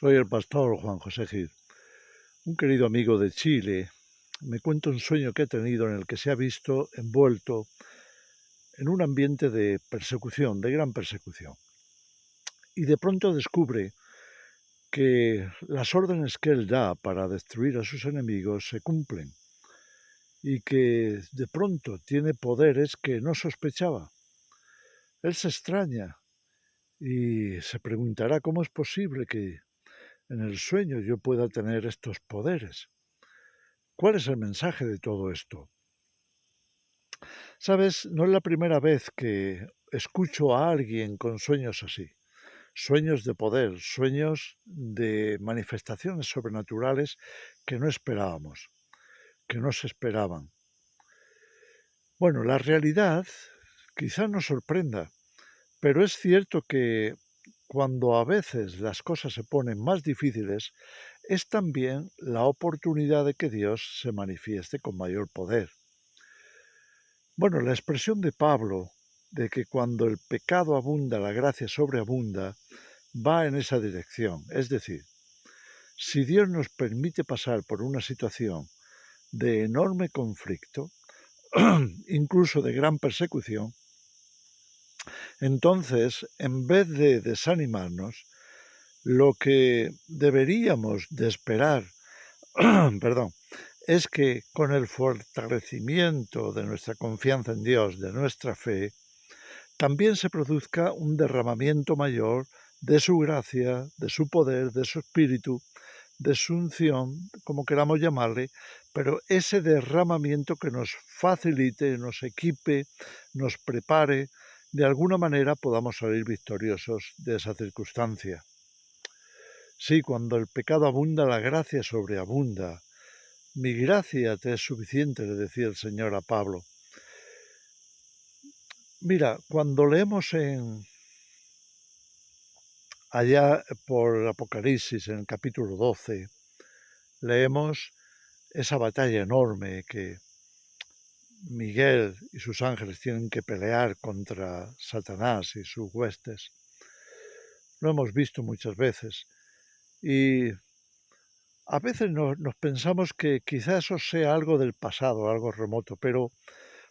Soy el pastor Juan José Gil. Un querido amigo de Chile me cuenta un sueño que ha tenido en el que se ha visto envuelto en un ambiente de persecución, de gran persecución. Y de pronto descubre que las órdenes que él da para destruir a sus enemigos se cumplen y que de pronto tiene poderes que no sospechaba. Él se extraña y se preguntará cómo es posible que en el sueño yo pueda tener estos poderes. ¿Cuál es el mensaje de todo esto? Sabes, no es la primera vez que escucho a alguien con sueños así, sueños de poder, sueños de manifestaciones sobrenaturales que no esperábamos, que no se esperaban. Bueno, la realidad quizá nos sorprenda, pero es cierto que cuando a veces las cosas se ponen más difíciles, es también la oportunidad de que Dios se manifieste con mayor poder. Bueno, la expresión de Pablo de que cuando el pecado abunda, la gracia sobreabunda, va en esa dirección. Es decir, si Dios nos permite pasar por una situación de enorme conflicto, incluso de gran persecución, entonces, en vez de desanimarnos, lo que deberíamos de esperar, perdón, es que con el fortalecimiento de nuestra confianza en Dios, de nuestra fe, también se produzca un derramamiento mayor de su gracia, de su poder, de su espíritu, de su unción, como queramos llamarle, pero ese derramamiento que nos facilite, nos equipe, nos prepare, de alguna manera podamos salir victoriosos de esa circunstancia. Sí, cuando el pecado abunda, la gracia sobreabunda. Mi gracia te es suficiente, le decía el Señor a Pablo. Mira, cuando leemos allá por Apocalipsis, en el capítulo 12, leemos esa batalla enorme que Miguel y sus ángeles tienen que pelear contra Satanás y sus huestes. Lo hemos visto muchas veces y a veces nos pensamos que quizás eso sea algo del pasado, algo remoto, pero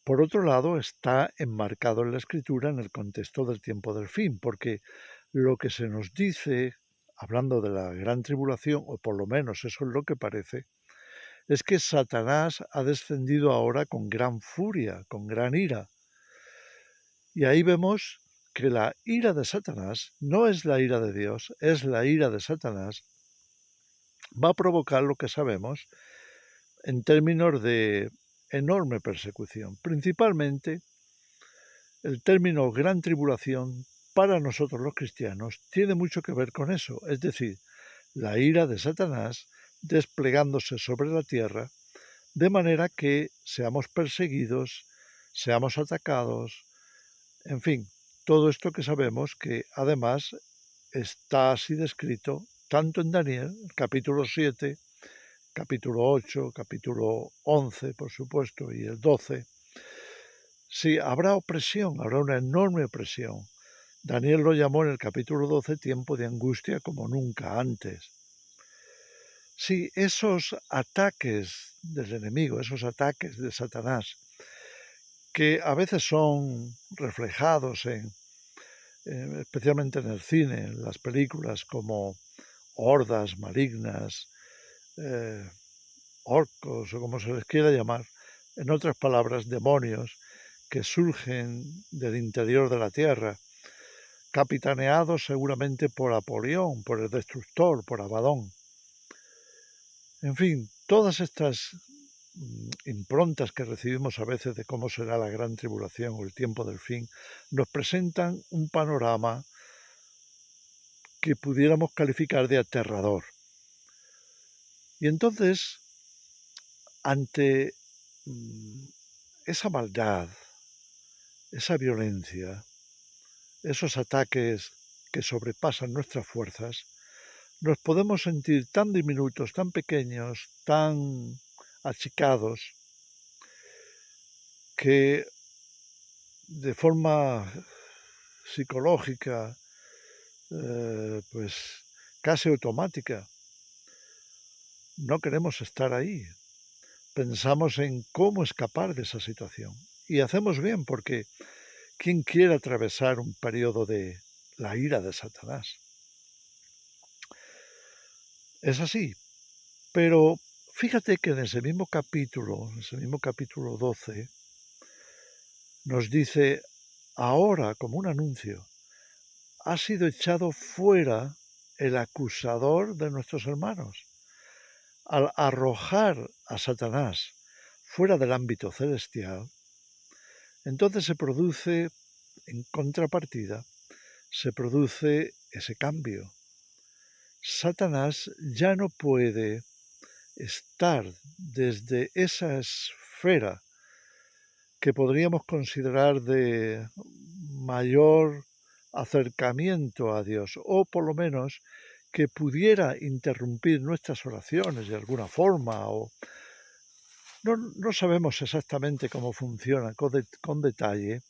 por otro lado está enmarcado en la Escritura en el contexto del tiempo del fin, porque lo que se nos dice, hablando de la gran tribulación, o por lo menos eso es lo que parece, es que Satanás ha descendido ahora con gran furia, con gran ira. Y ahí vemos que la ira de Satanás no es la ira de Dios, es la ira de Satanás, va a provocar lo que sabemos en términos de enorme persecución. Principalmente el término gran tribulación para nosotros los cristianos tiene mucho que ver con eso, es decir, la ira de Satanás desplegándose sobre la tierra de manera que seamos perseguidos, seamos atacados, en fin, todo esto que sabemos que además está así descrito tanto en Daniel, capítulo 7, capítulo 8, capítulo 11, por supuesto, y el 12. Sí, habrá opresión, habrá una enorme opresión. Daniel lo llamó en el capítulo 12 tiempo de angustia como nunca antes. Sí, esos ataques del enemigo, esos ataques de Satanás, que a veces son reflejados especialmente en el cine, en las películas, como hordas malignas, eh, orcos o como se les quiera llamar, en otras palabras, demonios que surgen del interior de la tierra, capitaneados seguramente por Apolión, por el destructor, por Abadón. En fin, todas estas improntas que recibimos a veces de cómo será la gran tribulación o el tiempo del fin, nos presentan un panorama que pudiéramos calificar de aterrador. Y entonces, ante esa maldad, esa violencia, esos ataques que sobrepasan nuestras fuerzas, nos podemos sentir tan diminutos, tan pequeños, tan achicados, que de forma psicológica, pues casi automática. No queremos estar ahí. Pensamos en cómo escapar de esa situación. Y hacemos bien porque ¿quién quiere atravesar un periodo de la ira de Satanás? Es así. Pero fíjate que en ese mismo capítulo 12, nos dice, ahora, como un anuncio, ha sido echado fuera el acusador de nuestros hermanos. Al arrojar a Satanás fuera del ámbito celestial, entonces se produce, en contrapartida, se produce ese cambio. Satanás ya no puede estar desde esa esfera que podríamos considerar de mayor acercamiento a Dios, o por lo menos que pudiera interrumpir nuestras oraciones de alguna forma, o no sabemos exactamente cómo funciona con detalle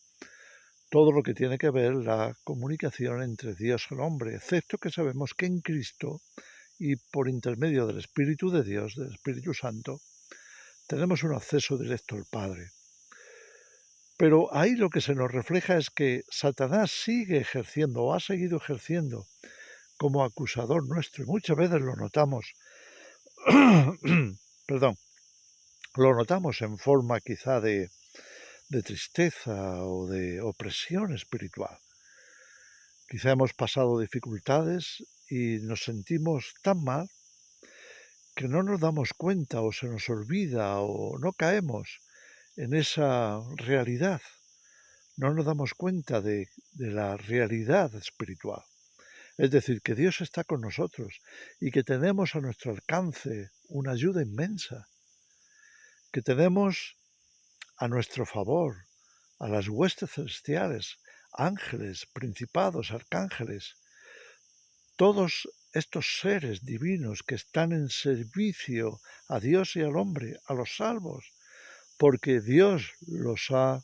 todo lo que tiene que ver la comunicación entre Dios y el hombre, excepto que sabemos que en Cristo y por intermedio del Espíritu de Dios, del Espíritu Santo, tenemos un acceso directo al Padre. Pero ahí lo que se nos refleja es que Satanás sigue ejerciendo o ha seguido ejerciendo como acusador nuestro, y muchas veces lo notamos, perdón, lo notamos en forma quizá de tristeza o de opresión espiritual. Quizá hemos pasado dificultades y nos sentimos tan mal que no nos damos cuenta o se nos olvida o no caemos en esa realidad. No nos damos cuenta de la realidad espiritual. Es decir, que Dios está con nosotros y que tenemos a nuestro alcance una ayuda inmensa, que tenemos a nuestro favor a las huestes celestiales, ángeles, principados, arcángeles, todos estos seres divinos que están en servicio a Dios y al hombre, a los salvos, porque Dios los ha,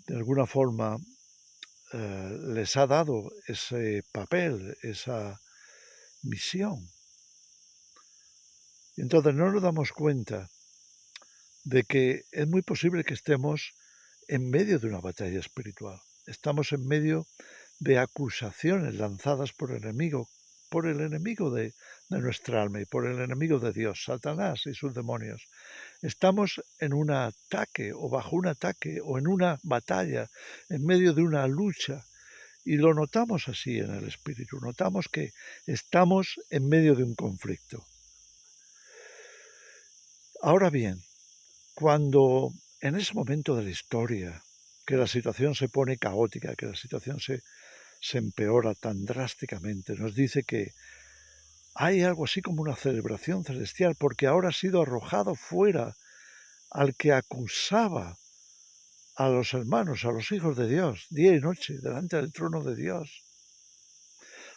de alguna forma, les ha dado ese papel, esa misión. Y entonces no nos damos cuenta de que es muy posible que estemos en medio de una batalla espiritual. Estamos en medio de acusaciones lanzadas por el enemigo de nuestra alma y por el enemigo de Dios, Satanás y sus demonios. Estamos en un ataque o bajo un ataque o en una batalla, en medio de una lucha. Y lo notamos así en el espíritu, notamos que estamos en medio de un conflicto. Ahora bien, cuando en ese momento de la historia, que la situación se pone caótica, que la situación se empeora tan drásticamente, nos dice que hay algo así como una celebración celestial, porque ahora ha sido arrojado fuera al que acusaba a los hermanos, a los hijos de Dios, día y noche, delante del trono de Dios.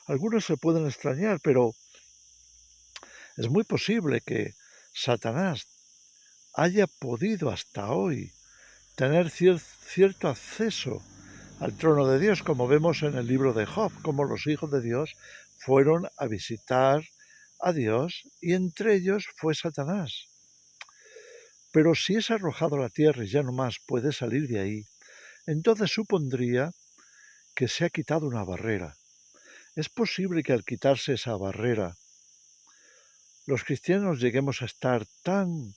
Algunos se pueden extrañar, pero es muy posible que Satanás haya podido hasta hoy tener cierto acceso al trono de Dios, como vemos en el libro de Job, como los hijos de Dios fueron a visitar a Dios y entre ellos fue Satanás. Pero si es arrojado a la tierra y ya no más puede salir de ahí, entonces supondría que se ha quitado una barrera. Es posible que al quitarse esa barrera, los cristianos lleguemos a estar tan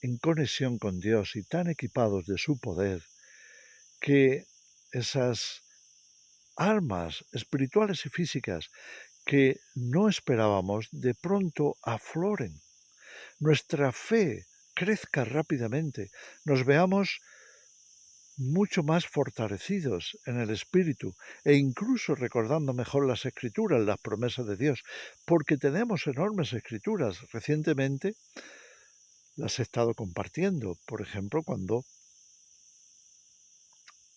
en conexión con Dios y tan equipados de su poder, que esas armas espirituales y físicas que no esperábamos de pronto afloren. Nuestra fe crezca rápidamente, nos veamos mucho más fortalecidos en el espíritu e incluso recordando mejor las escrituras, las promesas de Dios, porque tenemos enormes escrituras. Recientemente las he estado compartiendo, por ejemplo, cuando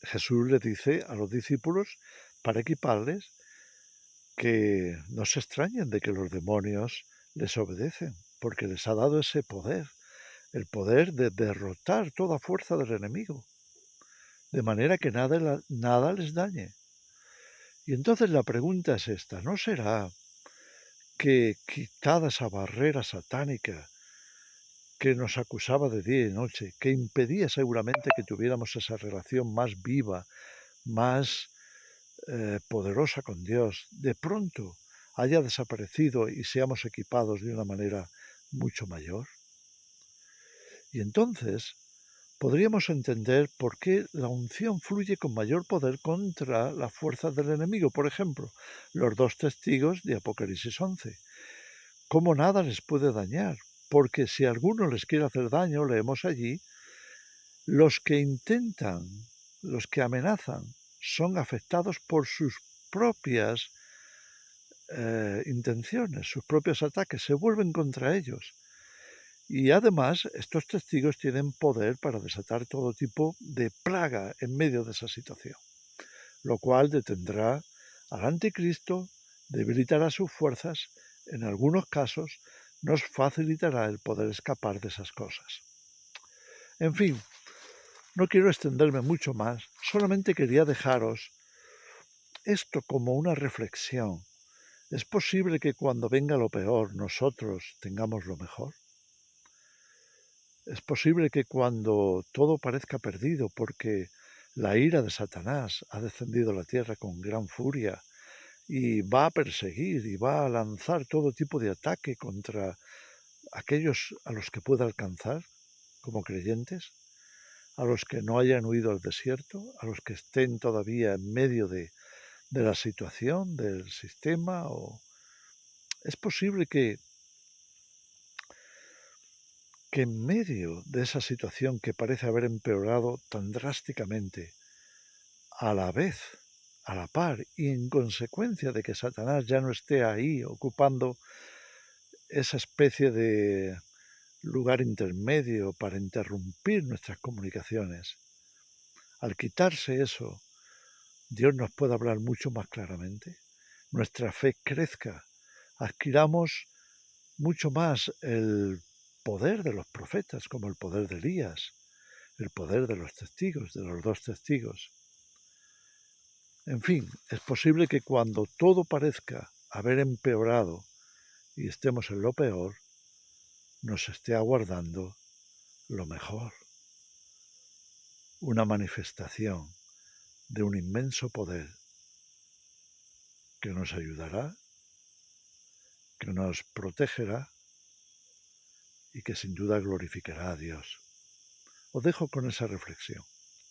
Jesús le dice a los discípulos para equiparles que no se extrañen de que los demonios les obedecen, porque les ha dado ese poder, el poder de derrotar toda fuerza del enemigo, de manera que nada les dañe. Y entonces la pregunta es esta, ¿no será que quitada esa barrera satánica que nos acusaba de día y noche, que impedía seguramente que tuviéramos esa relación más viva, más poderosa con Dios, de pronto haya desaparecido y seamos equipados de una manera mucho mayor. Y entonces podríamos entender por qué la unción fluye con mayor poder contra las fuerzas del enemigo. Por ejemplo, los dos testigos de Apocalipsis 11. Cómo nada les puede dañar, porque si alguno les quiere hacer daño, leemos allí, los que intentan, los que amenazan, son afectados por sus propias intenciones, sus propios ataques, se vuelven contra ellos. Y además, estos testigos tienen poder para desatar todo tipo de plaga en medio de esa situación, lo cual detendrá al anticristo, debilitará sus fuerzas, en algunos casos nos facilitará el poder escapar de esas cosas. En fin, no quiero extenderme mucho más, solamente quería dejaros esto como una reflexión. ¿Es posible que cuando venga lo peor nosotros tengamos lo mejor? Es posible que cuando todo parezca perdido porque la ira de Satanás ha descendido a la tierra con gran furia y va a perseguir y va a lanzar todo tipo de ataque contra aquellos a los que pueda alcanzar como creyentes, a los que no hayan huido al desierto, a los que estén todavía en medio de la situación, del sistema, o es posible que en medio de esa situación que parece haber empeorado tan drásticamente, a la vez, a la par y en consecuencia de que Satanás ya no esté ahí ocupando esa especie de lugar intermedio para interrumpir nuestras comunicaciones, al quitarse eso, Dios nos puede hablar mucho más claramente, nuestra fe crezca, adquiramos mucho más el poder de los profetas, como el poder de Elías, el poder de los testigos, de los dos testigos. En fin, es posible que cuando todo parezca haber empeorado y estemos en lo peor, nos esté aguardando lo mejor, una manifestación de un inmenso poder que nos ayudará, que nos protegerá y que sin duda glorificará a Dios. Os dejo con esa reflexión.